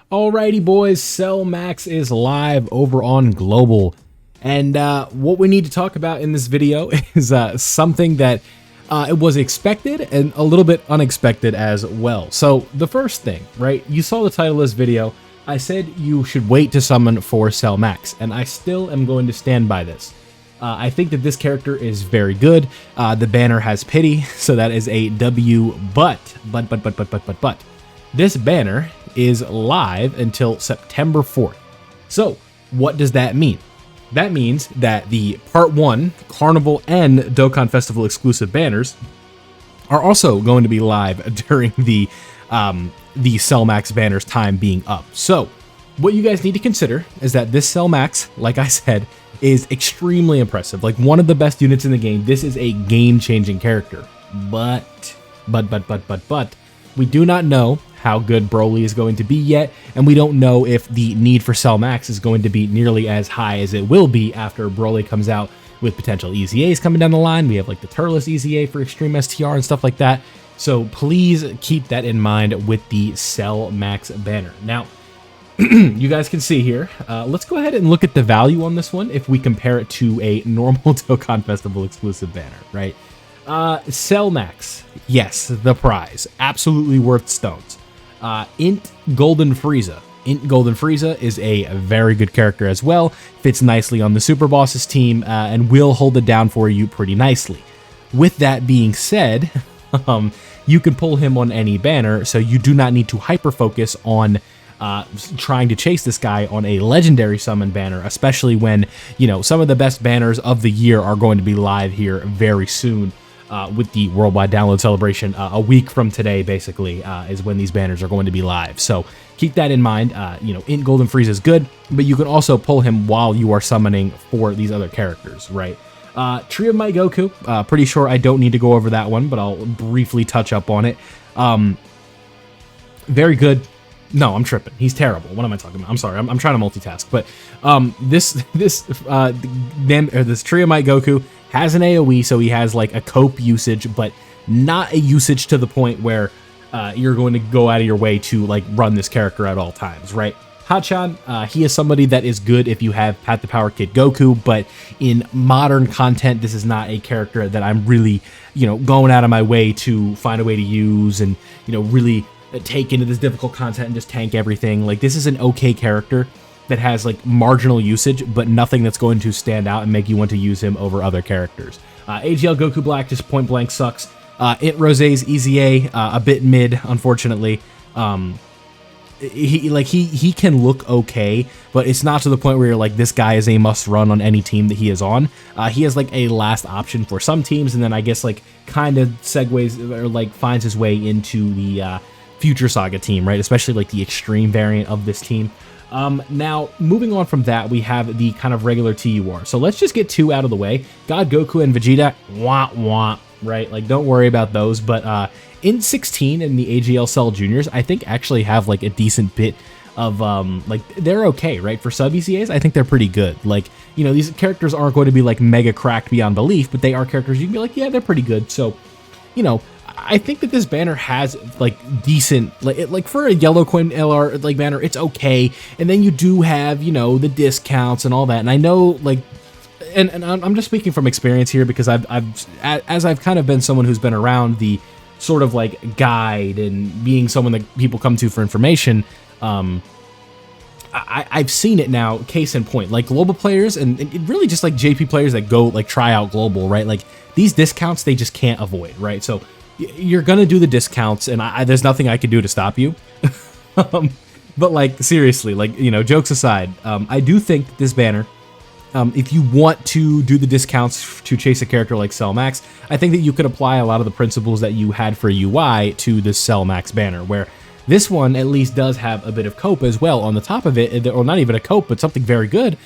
Alrighty, boys, Cell Max is live over on Global. And what we need to talk about in this video is something that it was expected and a little bit unexpected as well. So the first thing, right, you saw the title of this video. I said you should wait to summon for Cell Max, and I still am going to stand by this. I think that this character is very good. The banner has pity, so that is a W, but this banner is live until September 4th. So what does that mean? That means that the Part 1 Carnival and Dokkan Festival exclusive banners are also going to be live during the Cell Max banners time being up. So what you guys need to consider is that this Cell Max, like I said, is extremely impressive. Like one of the best units in the game. This is a game-changing character. But we do not know how good Broly is going to be yet, and we don't know if the need for Cell Max is going to be nearly as high as it will be after Broly comes out with potential EZAs coming down the line. We have like the Turles EZA for Extreme STR and stuff like that. So please keep that in mind with the Cell Max banner. Now, you guys can see here, let's go ahead and look at the value on this one if we compare it to a normal Dokkan Festival exclusive banner, right? Cell Max, yes, the prize, absolutely worth stones. Int Golden Frieza. Int Golden Frieza is a very good character as well, fits nicely on the Super Bosses team, and will hold it down for you pretty nicely. With that being said, you can pull him on any banner, so you do not need to hyper-focus on trying to chase this guy on a legendary summon banner, especially when, you know, some of the best banners of the year are going to be live here very soon. With the worldwide download celebration a week from today, basically, is when these banners are going to be live. So keep that in mind. You know, Int Golden Frieza is good, but you can also pull him while you are summoning for these other characters, right? Tree of Might Goku, pretty sure I don't need to go over that one, but I'll briefly touch up on it. Very good. No, I'm tripping. He's terrible. What am I talking about? I'm sorry. I'm trying to multitask. But this Tree of Might Goku has an AoE, so he has like a cope usage, but not a usage to the point where you're going to go out of your way to like run this character at all times, right? Hachan, he is somebody that is good if you have Pat the Power Kid Goku, but in modern content, this is not a character that I'm really, you know, going out of my way to find a way to use and, you know, really take into this difficult content and just tank everything. Like, this is an okay character that has like marginal usage, but nothing that's going to stand out and make you want to use him over other characters. AGL Goku Black just point blank sucks. Int Rose's EZA, a bit mid, unfortunately. He can look okay, but it's not to the point where you're like, this guy is a must run on any team that he is on. He has like a last option for some teams, and then I guess like kind of segues or like finds his way into the Future Saga team, right? Especially like the extreme variant of this team. Now, moving on from that, we have the kind of regular TUR. So let's just get two out of the way. God Goku and Vegeta, wah wah, right? Like, don't worry about those. But in 16 and the AGL Cell Juniors, I think actually have like a decent bit of like, they're okay, right? For sub ECAs, I think they're pretty good. Like, you know, these characters aren't going to be like mega cracked beyond belief, but they are characters you can be like, yeah, they're pretty good. So, you know, I think that this banner has like decent, like for a yellow coin LR like banner, it's okay. And then you do have, you know, the discounts and all that. And I know like, and I'm just speaking from experience here because I've kind of been someone who's been around the sort of like guide and being someone that people come to for information. I've seen it now, case in point, like global players and really just like JP players that go like try out global, right? Like these discounts, they just can't avoid, right? So you're gonna do the discounts, and there's nothing I can do to stop you. But like seriously, like, you know, jokes aside, I do think this banner, if you want to do the discounts to chase a character like Cell Max, I think that you could apply a lot of the principles that you had for UI to this Cell Max banner, where this one at least does have a bit of cope as well on the top of it, or not even a cope, but something very good.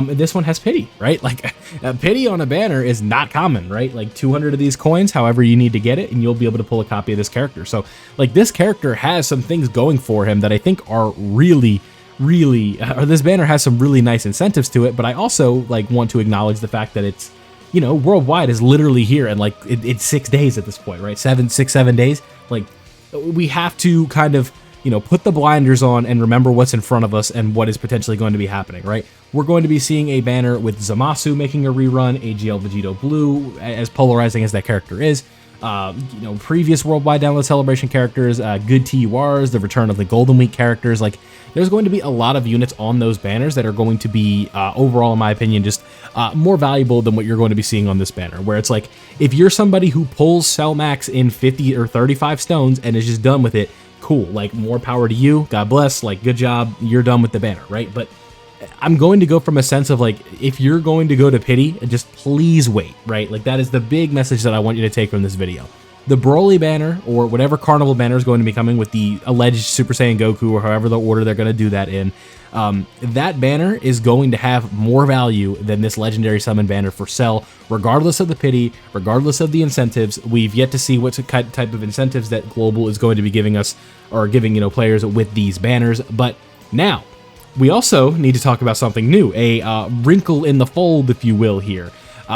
This one has pity, right? Like, pity on a banner is not common, right? Like 200 of these coins, however you need to get it, and you'll be able to pull a copy of this character. So, like, this character has some things going for him that I think are really, or this banner has some really nice incentives to it, but I also, like, want to acknowledge the fact that it's, you know, worldwide is literally here, and, like, it's 6 days at this point, right? 7 days. Like, we have to kind of put the blinders on and remember what's in front of us and what is potentially going to be happening, right? We're going to be seeing a banner with Zamasu making a rerun, AGL Vegito Blue, as polarizing as that character is. Previous worldwide download celebration characters, good TURs, the return of the Golden Week characters. Like, there's going to be a lot of units on those banners that are going to be, overall, in my opinion, just more valuable than what you're going to be seeing on this banner. Where it's like, if you're somebody who pulls Cell Max in 50 or 35 stones and is just done with it, cool. Like, more power to you. God bless. Like, good job. You're done with the banner, right? But I'm going to go from a sense of, like, if you're going to go to pity, just please wait, right? Like, that is the big message that I want you to take from this video. The Broly banner, or whatever Carnival banner is going to be coming with the alleged Super Saiyan Goku, or however the order they're going to do that in, that banner is going to have more value than this Legendary Summon banner for Cell, regardless of the pity, regardless of the incentives. We've yet to see what type of incentives that Global is going to be giving us, or giving, players with these banners. But now, we also need to talk about something new, a wrinkle in the fold, if you will, here.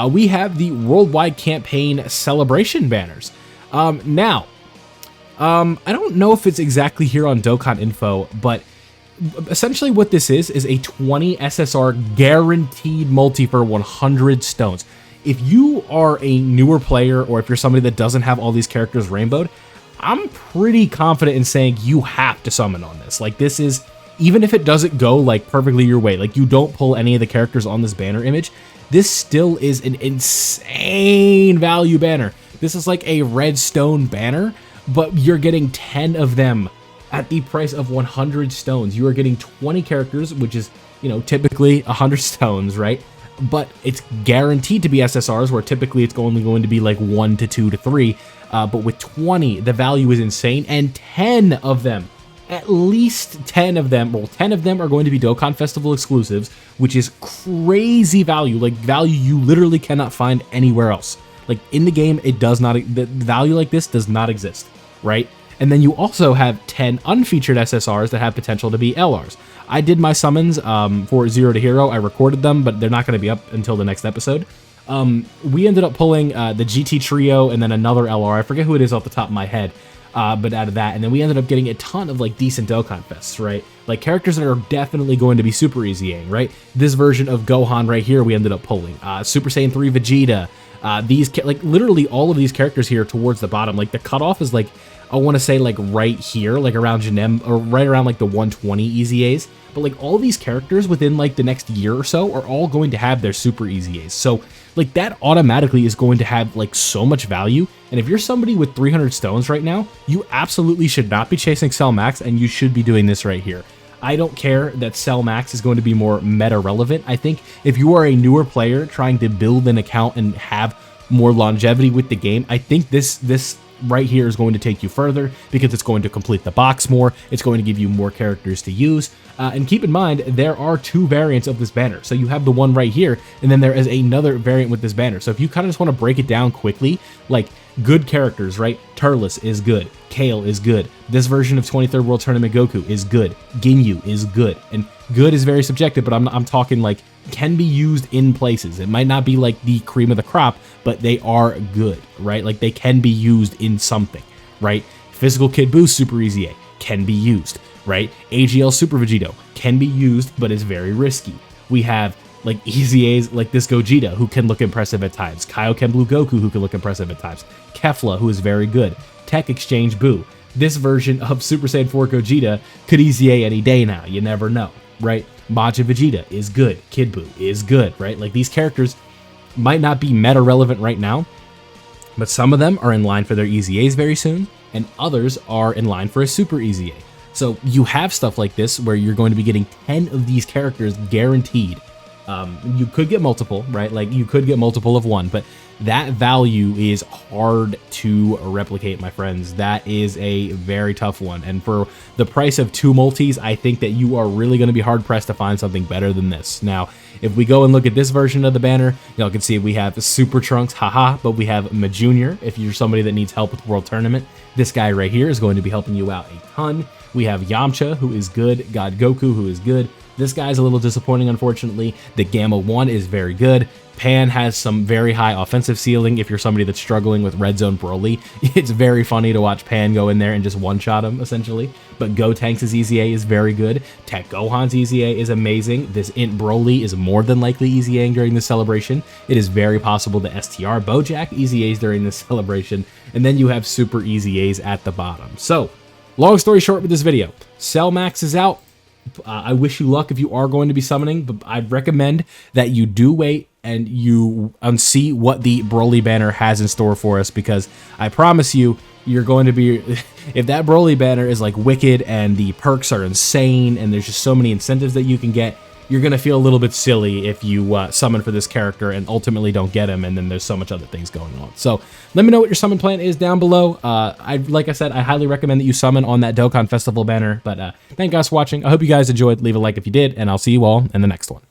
We have the Worldwide Campaign Celebration banners. I don't know if it's exactly here on Dokkan info, but essentially what this is a 20 SSR guaranteed multi for 100 stones. If you are a newer player, or if you're somebody that doesn't have all these characters rainbowed, I'm pretty confident in saying you have to summon on this. Like, this is, even if it doesn't go like perfectly your way, like you don't pull any of the characters on this banner image, this still is an insane value banner. This is like a red stone banner, but you're getting 10 of them at the price of 100 stones. You are getting 20 characters, which is, typically 100 stones, right? But it's guaranteed to be SSRs, where typically it's only going to be like 1 to 2 to 3. But with 20, the value is insane, and 10 of them, at least 10 of them, well, 10 of them are going to be Dokkan Festival exclusives, which is crazy value, like value you literally cannot find anywhere else. Like, in the game, it does not, the value like this does not exist, right? And then you also have 10 unfeatured SSRs that have potential to be LRs. I did my summons for Zero to Hero. I recorded them, but they're not going to be up until the next episode. We ended up pulling the GT Trio and then another LR. I forget who it is off the top of my head. But out of that, and then we ended up getting a ton of like decent Dokkan Fests, right? Like characters that are definitely going to be super easy-ing, right? This version of Gohan right here we ended up pulling. Super Saiyan 3 Vegeta. Like literally all of these characters here towards the bottom. Like the cutoff is like, I want to say like right here, like around Janem, or right around like the 120 Easy A's. But like all these characters within like the next year or so are all going to have their super Easy A's. So like that automatically is going to have like so much value. And if you're somebody with 300 stones right now, you absolutely should not be chasing Cell Max, and you should be doing this right here. I don't care that Cell Max is going to be more meta relevant. I think if you are a newer player trying to build an account and have more longevity with the game, I think this right here is going to take you further, because it's going to complete the box more. It's going to give you more characters to use. And keep in mind, there are 2 variants of this banner. So you have the one right here, and then there is another variant with this banner. So if you kind of just want to break it down quickly, like good characters, right? Turles is good. Kale is good. This version of 23rd World Tournament Goku is good. Ginyu is good. And good is very subjective, but I'm talking like can be used in places. It might not be like the cream of the crop, but they are good, right? Like they can be used in something, right? Physical Kid Buu Super Easy A can be used, right? AGL Super Vegito can be used, but is very risky. We have like Easy A's like this Gogeta, who can look impressive at times. Kaioken Blue Goku, who can look impressive at times. Kefla, who is very good. Tech Exchange Buu. This version of Super Saiyan 4 Gogeta could Easy A any day now. You never know, right? Majin Vegeta is good. Kid Buu is good, right? Like these characters might not be meta relevant right now, but some of them are in line for their Easy A's very soon, and others are in line for a Super Easy A. So you have stuff like this where you're going to be getting 10 of these characters guaranteed. You could get multiple, right? Like you could get multiple of one, but that value is hard to replicate, my friends. That is a very tough one. And for the price of 2 multis, I think that you are really going to be hard pressed to find something better than this. Now, if we go and look at this version of the banner, y'all can see we have Super Trunks, haha, but we have Ma Junior. If you're somebody that needs help with World Tournament, this guy right here is going to be helping you out a ton. We have Yamcha, who is good. God Goku, who is good. This guy's a little disappointing, unfortunately. The Gamma 1 is very good. Pan has some very high offensive ceiling if you're somebody that's struggling with Red Zone Broly. It's very funny to watch Pan go in there and just one-shot him, essentially. But Gotenks' EZA is very good. Tech Gohan's EZA is amazing. This Int Broly is more than likely EZAing during this celebration. It is very possible the STR Bojack EZAs during this celebration. And then you have Super EZAs at the bottom. So, long story short with this video, Cell Max is out. I wish you luck if you are going to be summoning, but I'd recommend that you do wait and you see what the Broly banner has in store for us, because I promise you, you're going to be, if that Broly banner is like wicked and the perks are insane and there's just so many incentives that you can get, you're going to feel a little bit silly if you summon for this character and ultimately don't get him, and then there's so much other things going on. So let me know what your summon plan is down below. Like I said, I highly recommend that you summon on that Dokkan Festival banner. But thank you guys for watching. I hope you guys enjoyed. Leave a like if you did, and I'll see you all in the next one.